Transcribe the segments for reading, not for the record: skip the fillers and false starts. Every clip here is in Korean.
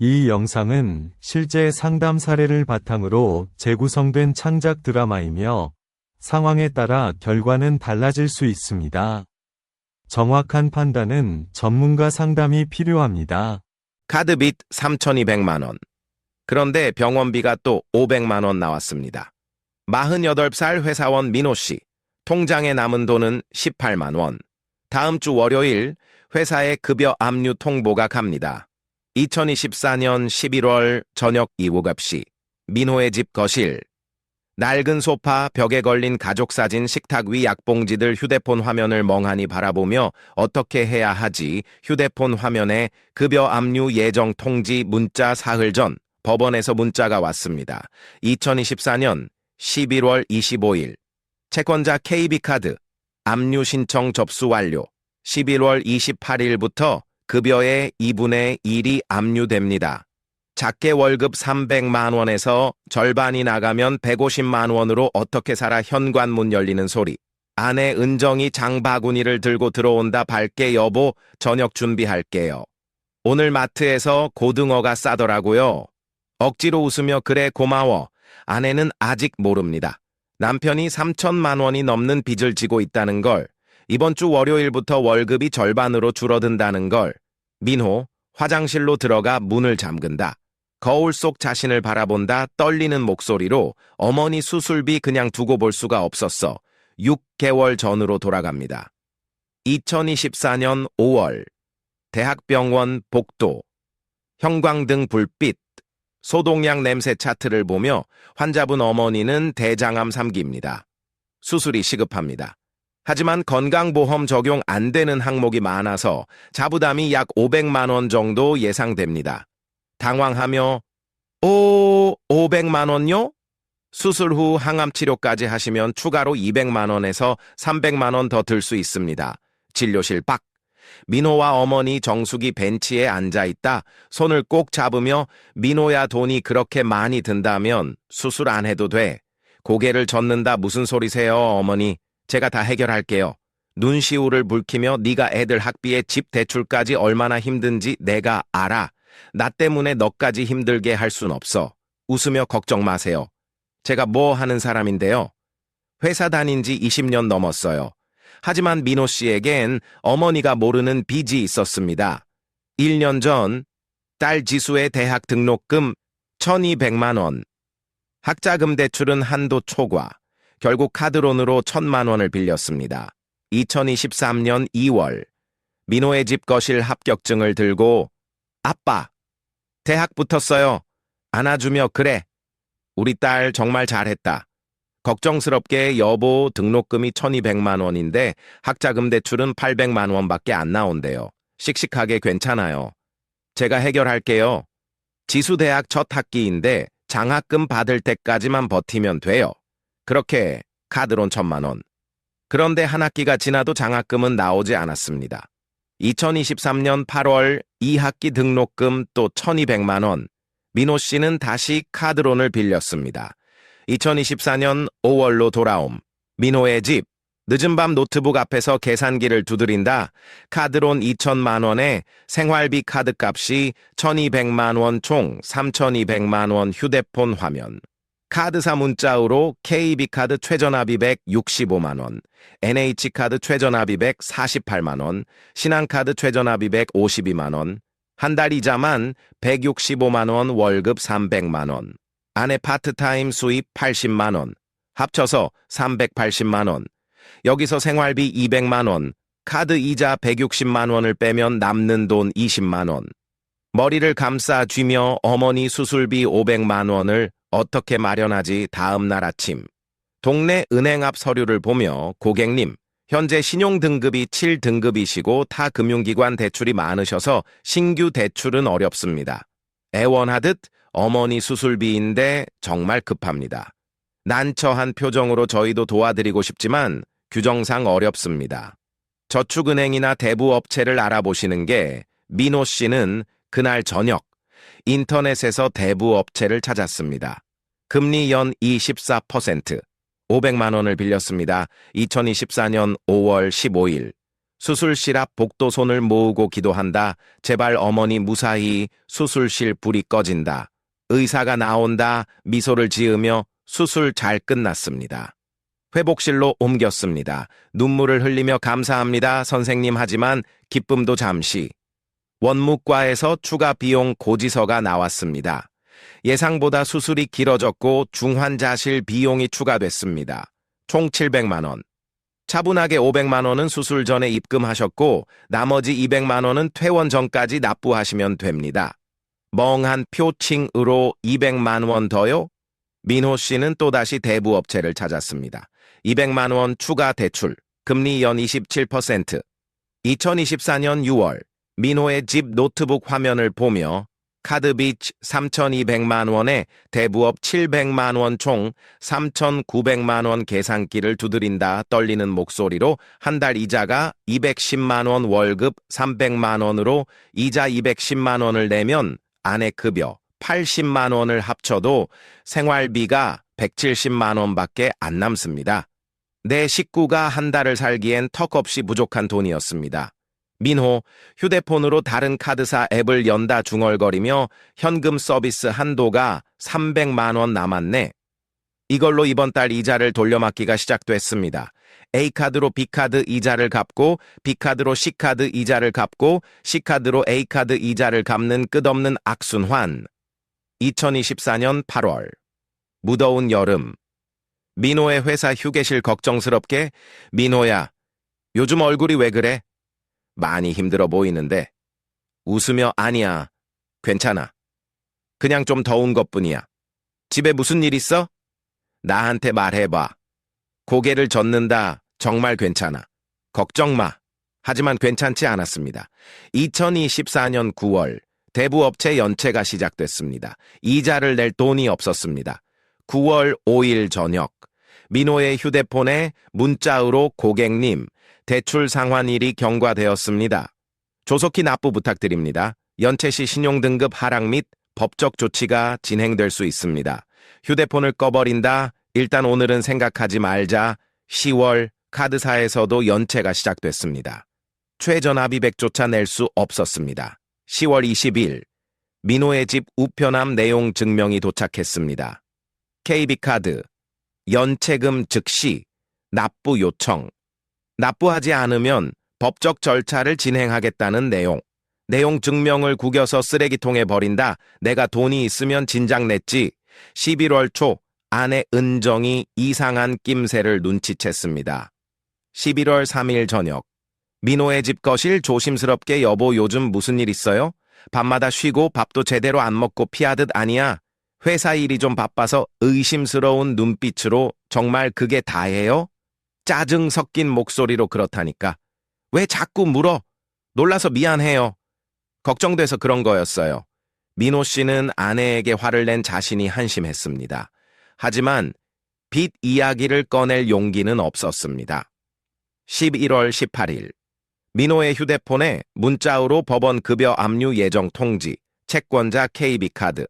이 영상은 실제 상담 사례를 바탕으로 재구성된 창작 드라마이며 상황에 따라 결과는 달라질 수 있습니다. 정확한 판단은 전문가 상담이 필요합니다. 카드빚 3,200만 원. 그런데 병원비가 또 500만 원 나왔습니다. 48살 회사원 민호 씨. 통장에 남은 돈은 18만 원. 다음 주 월요일 회사에 급여 압류 통보가 갑니다. 2024년 11월 저녁 이후갑시 민호의 집 거실. 낡은 소파, 벽에 걸린 가족사진, 식탁 위 약봉지들, 휴대폰 화면을 멍하니 바라보며 어떻게 해야 하지? 휴대폰 화면에 급여 압류 예정 통지 문자 사흘 전 법원에서 문자가 왔습니다. 2024년 11월 25일 채권자 KB카드 압류 신청 접수 완료. 11월 28일부터 급여의 2분의 1이 압류됩니다. 작게 월급 300만 원에서 절반이 나가면 150만 원으로 어떻게 살아. 현관문 열리는 소리. 아내 은정이 장바구니를 들고 들어온다. 밝게 여보, 저녁 준비할게요. 오늘 마트에서 고등어가 싸더라고요. 억지로 웃으며 그래 고마워. 아내는 아직 모릅니다. 남편이 3천만 원이 넘는 빚을 지고 있다는 걸. 이번 주 월요일부터 월급이 절반으로 줄어든다는 걸. 민호, 화장실로 들어가 문을 잠근다. 거울 속 자신을 바라본다. 떨리는 목소리로 어머니 수술비 그냥 두고 볼 수가 없었어. 6개월 전으로 돌아갑니다. 2024년 5월 대학병원 복도. 형광등 불빛. 소독약 냄새 차트를 보며 환자분 어머니는 대장암 3기입니다. 수술이 시급합니다. 하지만 건강보험 적용 안 되는 항목이 많아서 자부담이 약 500만 원 정도 예상됩니다. 당황하며 500만 원요? 수술 후 항암 치료까지 하시면 추가로 200만 원에서 300만 원 더 들 수 있습니다. 진료실 밖. 민호와 어머니 정숙이 벤치에 앉아있다. 손을 꼭 잡으며 민호야 돈이 그렇게 많이 든다면 수술 안 해도 돼. 고개를 젓는다. 무슨 소리세요 어머니. 제가 다 해결할게요. 눈시울을 붉히며 네가 애들 학비에 집 대출까지 얼마나 힘든지 내가 알아. 나 때문에 너까지 힘들게 할 순 없어. 웃으며 걱정 마세요. 제가 뭐 하는 사람인데요. 회사 다닌 지 20년 넘었어요. 하지만 민호 씨에겐 어머니가 모르는 빚이 있었습니다. 1년 전 딸 지수의 대학 등록금 1,200만 원. 학자금 대출은 한도 초과. 결국 카드론으로 1,000만 원을 빌렸습니다. 2023년 2월 민호의 집 거실 합격증을 들고 아빠, 대학 붙었어요. 안아주며 그래. 우리 딸 정말 잘했다. 걱정스럽게 여보 등록금이 1,200만 원인데 학자금 대출은 800만 원밖에 안 나온대요. 씩씩하게 괜찮아요. 제가 해결할게요. 지수 대학 첫 학기인데 장학금 받을 때까지만 버티면 돼요. 그렇게 카드론 1,000만 원. 그런데 한 학기가 지나도 장학금은 나오지 않았습니다. 2023년 8월 2학기 등록금 또 1,200만 원. 민호 씨는 다시 카드론을 빌렸습니다. 2024년 5월로 돌아옴. 민호의 집. 늦은 밤 노트북 앞에서 계산기를 두드린다. 카드론 2,000만 원에 생활비 카드값이 1,200만 원 총 3,200만 원 휴대폰 화면. 카드사 문자로 KB카드 최저납입액 65만 원, NH카드 최저납입액 48만 원, 신한카드 최저납입액 52만 원, 한 달 이자만 165만 원, 월급 300만 원, 아내 파트타임 수입 80만 원, 합쳐서 380만 원, 여기서 생활비 200만 원, 카드 이자 160만 원을 빼면 남는 돈 20만 원. 머리를 감싸 쥐며 어머니 수술비 500만 원을 어떻게 마련하지? 다음 날 아침. 동네 은행 앞 서류를 보며 고객님, 현재 신용등급이 7등급이시고 타 금융기관 대출이 많으셔서 신규 대출은 어렵습니다. 애원하듯 어머니 수술비인데 정말 급합니다. 난처한 표정으로 저희도 도와드리고 싶지만 규정상 어렵습니다. 저축은행이나 대부업체를 알아보시는 게 민호 씨는 그날 저녁 인터넷에서 대부업체를 찾았습니다. 금리 연 24%, 500만 원을 빌렸습니다. 2024년 5월 15일. 수술실 앞 복도손을 모으고 기도한다. 제발 어머니 무사히 수술실 불이 꺼진다. 의사가 나온다. 미소를 지으며 수술 잘 끝났습니다. 회복실로 옮겼습니다. 눈물을 흘리며 감사합니다, 선생님. 하지만 기쁨도 잠시. 원무과에서 추가 비용 고지서가 나왔습니다. 예상보다 수술이 길어졌고 중환자실 비용이 추가됐습니다. 총 700만 원. 차분하게 500만 원은 수술 전에 입금하셨고 나머지 200만 원은 퇴원 전까지 납부하시면 됩니다. 멍한 표칭으로 200만 원 더요? 민호 씨는 또다시 대부업체를 찾았습니다. 200만 원 추가 대출, 금리 연 27%. 2024년 6월, 민호의 집 노트북 화면을 보며 카드빚 3,200만 원에 대부업 700만 원 총 3,900만 원 계산기를 두드린다 떨리는 목소리로 한 달 이자가 210만 원 월급 300만 원으로 이자 210만 원을 내면 아내 급여 80만 원을 합쳐도 생활비가 170만 원밖에 안 남습니다. 내 식구가 한 달을 살기엔 턱없이 부족한 돈이었습니다. 민호, 휴대폰으로 다른 카드사 앱을 연다 중얼거리며 현금 서비스 한도가 300만 원 남았네. 이걸로 이번 달 이자를 돌려막기가 시작됐습니다. A카드로 B카드 이자를 갚고 B카드로 C카드 이자를 갚고 C카드로 A카드 이자를 갚는 끝없는 악순환. 2024년 8월. 무더운 여름. 민호의 회사 휴게실 걱정스럽게 민호야, 요즘 얼굴이 왜 그래? 많이 힘들어 보이는데. 웃으며 아니야, 괜찮아. 그냥 좀 더운 것뿐이야. 집에 무슨 일 있어? 나한테 말해봐. 고개를 젓는다. 정말 괜찮아. 걱정 마. 하지만 괜찮지 않았습니다. 2024년 9월 대부업체 연체가 시작됐습니다. 이자를 낼 돈이 없었습니다. 9월 5일 저녁 민호의 휴대폰에 문자로 고객님, 대출 상환일이 경과되었습니다. 조속히 납부 부탁드립니다. 연체 시 신용등급 하락 및 법적 조치가 진행될 수 있습니다. 휴대폰을 꺼버린다. 일단 오늘은 생각하지 말자. 10월 카드사에서도 연체가 시작됐습니다. 최저납입액조차 낼 수 없었습니다. 10월 20일 민호의 집 우편함 내용 증명이 도착했습니다. KB카드 연체금 즉시 납부 요청. 납부하지 않으면 법적 절차를 진행하겠다는 내용. 내용 증명을 구겨서 쓰레기통에 버린다. 내가 돈이 있으면 진작 냈지. 11월 초 아내 은정이 이상한 낌새를 눈치챘습니다. 11월 3일 저녁 민호의 집 거실 조심스럽게 여보 요즘 무슨 일 있어요? 밤마다 쉬고 밥도 제대로 안 먹고 피하듯 아니야. 회사 일이 좀 바빠서 의심스러운 눈빛으로 정말 그게 다예요? 짜증 섞인 목소리로 그렇다니까. 왜 자꾸 물어? 놀라서 미안해요. 걱정돼서 그런 거였어요. 민호 씨는 아내에게 화를 낸 자신이 한심했습니다. 하지만 빚 이야기를 꺼낼 용기는 없었습니다. 11월 18일 민호의 휴대폰에 문자로 법원 급여 압류 예정 통지, 채권자 KB카드.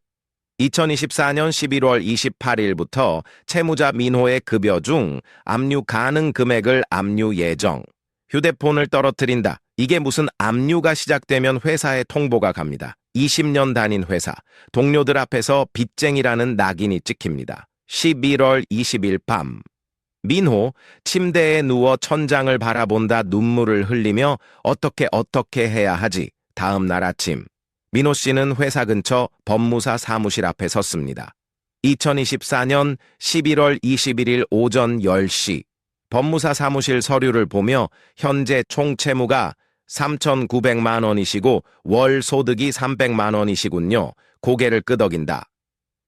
2024년 11월 28일부터 채무자 민호의 급여 중 압류 가능 금액을 압류 예정. 휴대폰을 떨어뜨린다. 이게 무슨 압류가 시작되면 회사에 통보가 갑니다. 20년 다닌 회사, 동료들 앞에서 빚쟁이라는 낙인이 찍힙니다. 11월 20일 밤. 민호, 침대에 누워 천장을 바라본다 눈물을 흘리며 어떻게 해야 하지. 다음 날 아침. 민호 씨는 회사 근처 법무사 사무실 앞에 섰습니다. 2024년 11월 21일 오전 10시. 법무사 사무실 서류를 보며 현재 총 채무가 3,900만 원이시고 월 소득이 300만 원이시군요. 고개를 끄덕인다.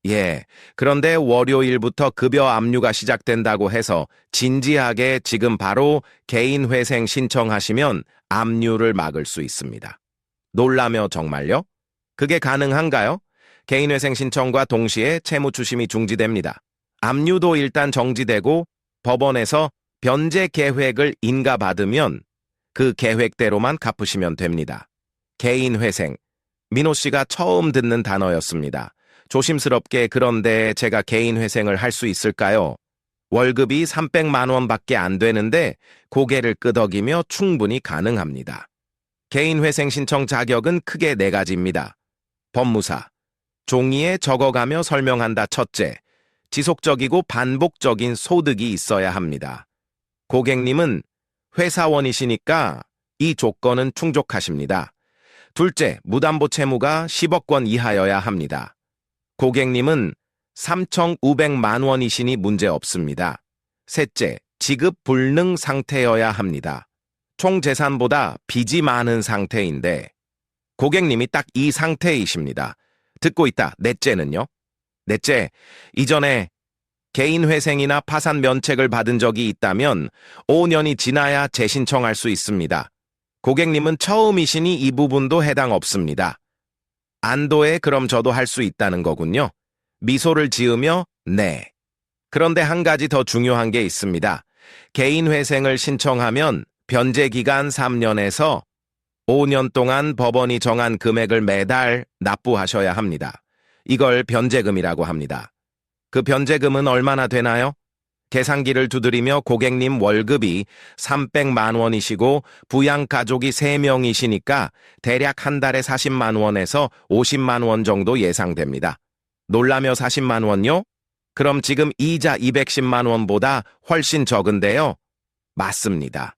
예, 그런데 월요일부터 급여 압류가 시작된다고 해서 진지하게 지금 바로 개인회생 신청하시면 압류를 막을 수 있습니다. 놀라며 정말요? 그게 가능한가요? 개인회생 신청과 동시에 채무 추심이 중지됩니다. 압류도 일단 정지되고 법원에서 변제 계획을 인가받으면 그 계획대로만 갚으시면 됩니다. 개인회생. 민호 씨가 처음 듣는 단어였습니다. 조심스럽게 그런데 제가 개인회생을 할 수 있을까요? 월급이 300만 원밖에 안 되는데 고개를 끄덕이며 충분히 가능합니다. 개인회생 신청 자격은 크게 4가지입니다. 법무사, 종이에 적어가며 설명한다. 첫째, 지속적이고 반복적인 소득이 있어야 합니다. 고객님은 회사원이시니까 이 조건은 충족하십니다. 둘째, 무담보 채무가 10억 원 이하여야 합니다. 고객님은 3,500만 원이시니 문제 없습니다. 셋째, 지급 불능 상태여야 합니다. 총 재산보다 빚이 많은 상태인데 고객님이 딱 이 상태이십니다. 듣고 있다. 넷째는요? 넷째, 이전에 개인회생이나 파산 면책을 받은 적이 있다면 5년이 지나야 재신청할 수 있습니다. 고객님은 처음이시니 이 부분도 해당 없습니다. 안도에 그럼 저도 할 수 있다는 거군요. 미소를 지으며 네. 그런데 한 가지 더 중요한 게 있습니다. 개인회생을 신청하면 변제기간 3년에서 5년 동안 법원이 정한 금액을 매달 납부하셔야 합니다. 이걸 변제금이라고 합니다. 그 변제금은 얼마나 되나요? 계산기를 두드리며 고객님 월급이 300만 원이시고 부양가족이 3명이시니까 대략 한 달에 40만 원에서 50만 원 정도 예상됩니다. 놀라며 40만 원요? 그럼 지금 이자 210만 원보다 훨씬 적은데요? 맞습니다.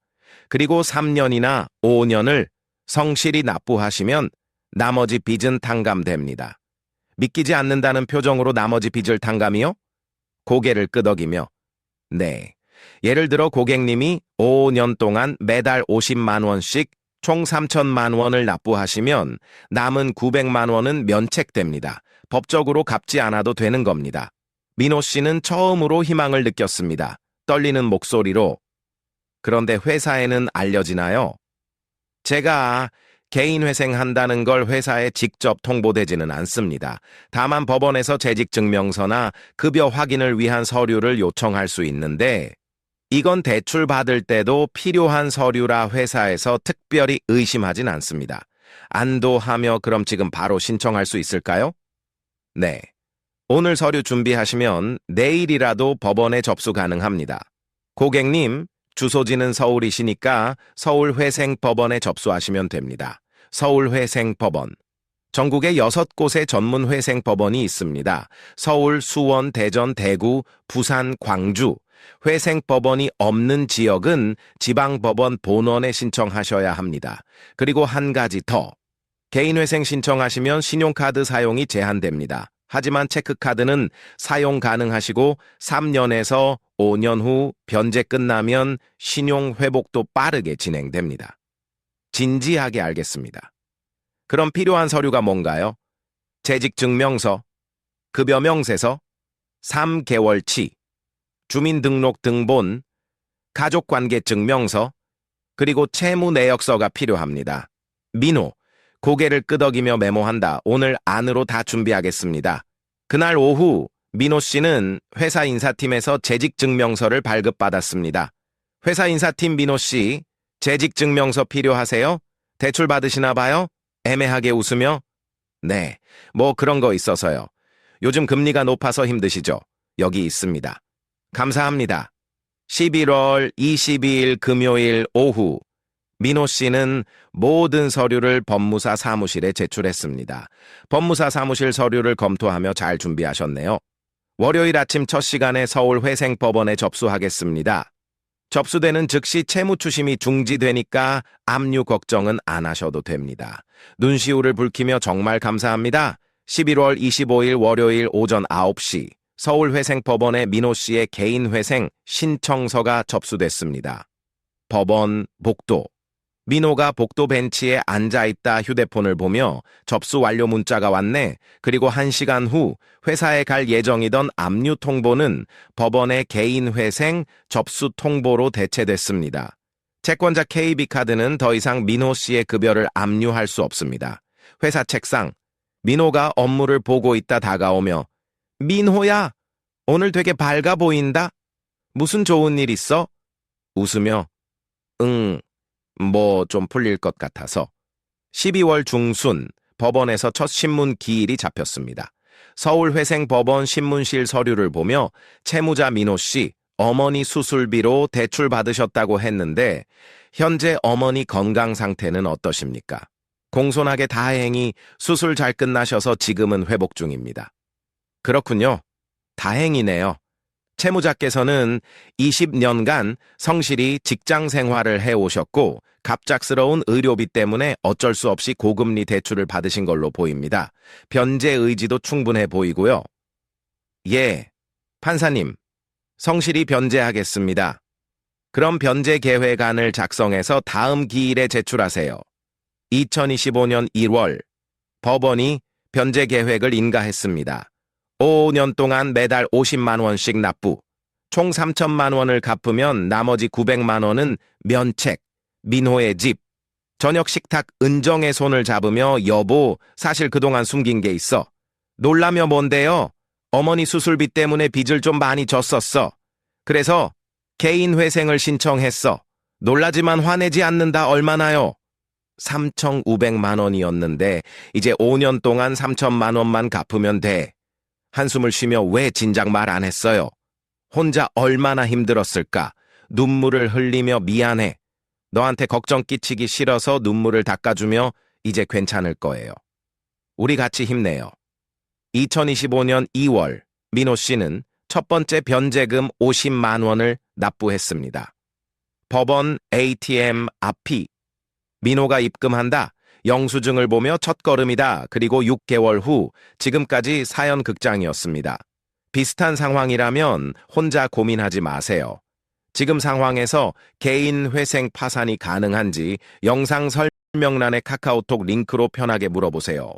그리고 3년이나 5년을 성실히 납부하시면 나머지 빚은 탕감됩니다. 믿기지 않는다는 표정으로 나머지 빚을 탕감이요? 고개를 끄덕이며 네. 예를 들어 고객님이 5년 동안 매달 50만 원씩 총 3천만 원을 납부하시면 남은 900만 원은 면책됩니다. 법적으로 갚지 않아도 되는 겁니다. 민호 씨는 처음으로 희망을 느꼈습니다. 떨리는 목소리로. 그런데 회사에는 알려지나요? 제가 개인회생한다는 걸 회사에 직접 통보되지는 않습니다. 다만 법원에서 재직증명서나 급여 확인을 위한 서류를 요청할 수 있는데 이건 대출 받을 때도 필요한 서류라 회사에서 특별히 의심하진 않습니다. 안도하며 그럼 지금 바로 신청할 수 있을까요? 네. 오늘 서류 준비하시면 내일이라도 법원에 접수 가능합니다. 고객님, 주소지는 서울이시니까 서울회생법원에 접수하시면 됩니다. 서울회생법원. 전국에 6곳의 전문 회생법원이 있습니다. 서울, 수원, 대전, 대구, 부산, 광주. 회생법원이 없는 지역은 지방법원 본원에 신청하셔야 합니다. 그리고 한 가지 더. 개인회생 신청하시면 신용카드 사용이 제한됩니다. 하지만 체크카드는 사용 가능하시고 3년에서 5년 후 변제 끝나면 신용 회복도 빠르게 진행됩니다. 진지하게 알겠습니다. 그럼 필요한 서류가 뭔가요? 재직증명서, 급여명세서, 3개월치, 주민등록등본, 가족관계증명서, 그리고 채무내역서가 필요합니다. 민호, 고개를 끄덕이며 메모한다. 오늘 안으로 다 준비하겠습니다. 그날 오후 민호 씨는 회사 인사팀에서 재직증명서를 발급받았습니다. 회사 인사팀 민호 씨, 재직증명서 필요하세요? 대출 받으시나 봐요? 애매하게 웃으며 네, 뭐 그런 거 있어서요. 요즘 금리가 높아서 힘드시죠? 여기 있습니다. 감사합니다. 11월 22일 금요일 오후 민호 씨는 모든 서류를 법무사 사무실에 제출했습니다. 법무사 사무실 서류를 검토하며 잘 준비하셨네요. 월요일 아침 첫 시간에 서울회생법원에 접수하겠습니다. 접수되는 즉시 채무 추심이 중지되니까 압류 걱정은 안 하셔도 됩니다. 눈시울을 붉히며 정말 감사합니다. 11월 25일 월요일 오전 9시 서울회생법원에 민호 씨의 개인회생 신청서가 접수됐습니다. 법원 복도. 민호가 복도 벤치에 앉아있다 휴대폰을 보며 접수 완료 문자가 왔네. 그리고 1시간 후 회사에 갈 예정이던 압류 통보는 법원의 개인회생 접수 통보로 대체됐습니다. 채권자 KB카드는 더 이상 민호 씨의 급여를 압류할 수 없습니다. 회사 책상. 민호가 업무를 보고 있다 다가오며 민호야, 오늘 되게 밝아 보인다. 무슨 좋은 일 있어? 웃으며 뭐 좀 풀릴 것 같아서. 12월 중순 법원에서 첫 신문 기일이 잡혔습니다. 서울회생법원 신문실 서류를 보며 채무자 민호 씨, 어머니 수술비로 대출 받으셨다고 했는데 현재 어머니 건강 상태는 어떠십니까? 공손하게 다행히 수술 잘 끝나셔서 지금은 회복 중입니다. 그렇군요. 다행이네요. 채무자께서는 20년간 성실히 직장 생활을 해오셨고 갑작스러운 의료비 때문에 어쩔 수 없이 고금리 대출을 받으신 걸로 보입니다. 변제 의지도 충분해 보이고요. 예, 판사님, 성실히 변제하겠습니다. 그럼 변제 계획안을 작성해서 다음 기일에 제출하세요. 2025년 1월 법원이 변제 계획을 인가했습니다. 5년 동안 매달 50만 원씩 납부, 총 3천만 원을 갚으면 나머지 900만 원은 면책, 민호의 집, 저녁 식탁 은정의 손을 잡으며 여보, 사실 그동안 숨긴 게 있어. 놀라며 뭔데요? 어머니 수술비 때문에 빚을 좀 많이 졌었어. 그래서 개인 회생을 신청했어. 놀라지만 화내지 않는다 얼마나요? 3,500만 원이었는데 이제 5년 동안 3천만 원만 갚으면 돼. 한숨을 쉬며 왜 진작 말 안 했어요? 혼자 얼마나 힘들었을까? 눈물을 흘리며 미안해. 너한테 걱정 끼치기 싫어서 눈물을 닦아주며 이제 괜찮을 거예요. 우리 같이 힘내요. 2025년 2월 민호 씨는 첫 번째 변제금 50만 원을 납부했습니다. 법원 ATM 앞이 민호가 입금한다. 영수증을 보며 첫걸음이다. 그리고 6개월 후 지금까지 사연 극장이었습니다. 비슷한 상황이라면 혼자 고민하지 마세요. 지금 상황에서 개인 회생 파산이 가능한지 영상 설명란의 카카오톡 링크로 편하게 물어보세요.